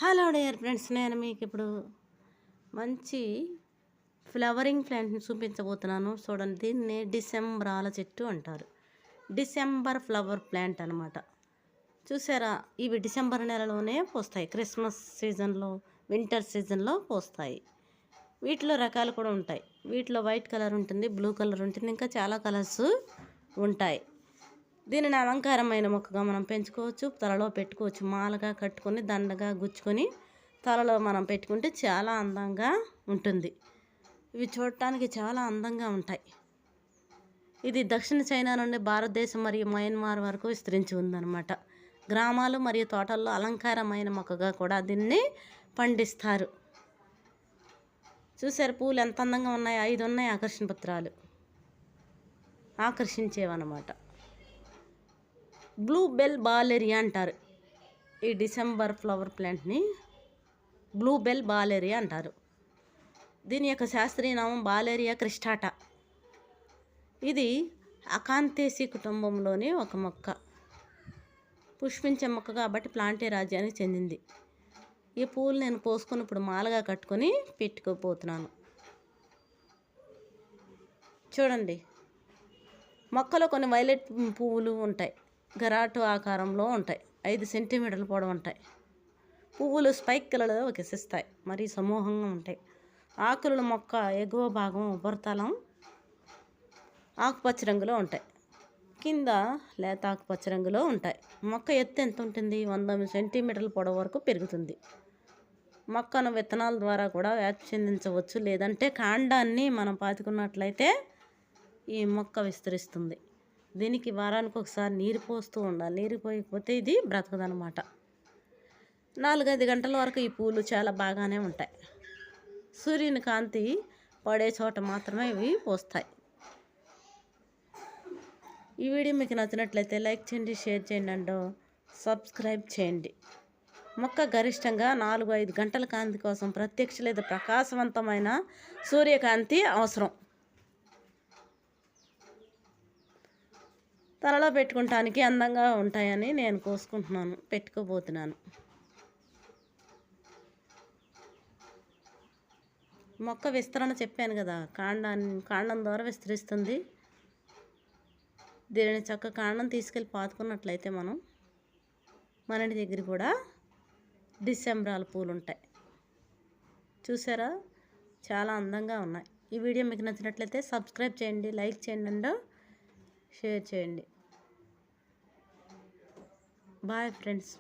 Hello dear friends, నేను మీకు ఇప్పుడు మంచి ఫ్లవరింగ్ ప్లాంట్ని చూపించబోతున్నాను. చూడండి, దీన్ని డిసెంబరాల చెట్టు అంటారు. డిసెంబర్ ఫ్లవర్ ప్లాంట్ అనమాట. చూసారా, ఇవి డిసెంబర్ నెలలోనే పోస్తాయి. క్రిస్మస్ సీజన్లో, వింటర్ సీజన్లో పోస్తాయి. వీటిలో రకాలు కూడా ఉంటాయి. వీటిలో వైట్ కలర్ ఉంటుంది, బ్లూ కలర్ ఉంటుంది, ఇంకా చాలా కలర్స్ ఉంటాయి. దీనిని అలంకారమైన మొక్కగా మనం పెంచుకోవచ్చు, తలలో పెట్టుకోవచ్చు. మాలగా కట్టుకొని దండగా గుచ్చుకొని తలలో మనం పెట్టుకుంటే చాలా అందంగా ఉంటుంది. ఇవి చూడటానికి చాలా అందంగా ఉంటాయి. ఇది దక్షిణ చైనా నుండి భారతదేశం మరియు మయన్మార్ వరకు విస్తరించి ఉందన్నమాట. గ్రామాలు మరియు తోటల్లో అలంకారమైన మొక్కగా కూడా దీన్ని పండిస్తారు. చూసారు, పూలు ఎంత అందంగా ఉన్నాయి. 5 ఉన్నాయి ఆకర్షణ పత్రాలు, ఆకర్షించేవన్నమాట. బ్లూ బెల్ బాలేరియా అంటారు. ఈ డిసెంబర్ ఫ్లవర్ ప్లాంట్ని బ్లూ బెల్ బాలేరియా అంటారు. దీని యొక్క శాస్త్రీయ నామం బాలేరియా క్రిస్టాటా. ఇది అకాంతేసి కుటుంబంలోని ఒక మొక్క. పుష్పించే మొక్క కాబట్టి ప్లాంటే రాజ్యానికి చెందింది. ఈ పూలు నేను కోసుకొని ఇప్పుడు మాలగా కట్టుకొని పెట్టుకోపోతున్నాను. చూడండి, మొక్కలో కొన్ని వైలెట్ పువ్వులు ఉంటాయి. గరాటు ఆకారంలో ఉంటాయి. 5 సెంటీమీటర్ల పొడవు ఉంటాయి. పువ్వులు స్పైక్ కలర్లో వికసిస్తాయి, మరి సమూహంగా ఉంటాయి. ఆకుల మొక్క ఎగువ భాగం ఉపరితలం ఆకుపచ్చ రంగులో ఉంటాయి, కింద లేత ఆకుపచ్చ రంగులో ఉంటాయి. మొక్క ఎత్తు ఎంత ఉంటుంది? 100 సెంటీమీటర్ల పొడవు వరకు పెరుగుతుంది. మొక్కను విత్తనాల ద్వారా కూడా వ్యాప్తి చెందించవచ్చు, లేదంటే కాండాన్ని మనం పాతుకున్నట్లయితే ఈ మొక్క విస్తరిస్తుంది. దీనికి వారానికి ఒకసారి నీరు పోస్తూ ఉండాలి. నీరు పోయకపోతే ఇది బ్రతకదనమాట. 4-5 గంటల వరకు ఈ పూలు చాలా బాగానే ఉంటాయి. సూర్యుని కాంతి పడే చోట మాత్రమే ఇవి పోస్తాయి. ఈ వీడియో మీకు నచ్చినట్లయితే లైక్ చేయండి, షేర్ చేయండి అండ్ సబ్స్క్రైబ్ చేయండి. మొక్క గరిష్టంగా 4-5 గంటల కాంతి కోసం ప్రత్యక్ష లేదా ప్రకాశవంతమైన సూర్యకాంతి అవసరం. తలలో పెట్టుకుంటానికి అందంగా ఉంటాయని నేను కోసుకుంటున్నాను, పెట్టుకోబోతున్నాను. మొక్క విస్తరణ చెప్పాను కదా, కాండం ద్వారా విస్తరిస్తుంది. దీనిని చక్క కాండం తీసుకెళ్ళి పాతుకున్నట్లయితే మన ఇంటి దగ్గర కూడా డిసెంబరాల పూలు ఉంటాయి. చూసారా, చాలా అందంగా ఉన్నాయి. ఈ వీడియో మీకు నచ్చినట్లయితే సబ్స్క్రైబ్ చేయండి, లైక్ చేయండి అండ్ షేర్ చేయండి. Bye friends.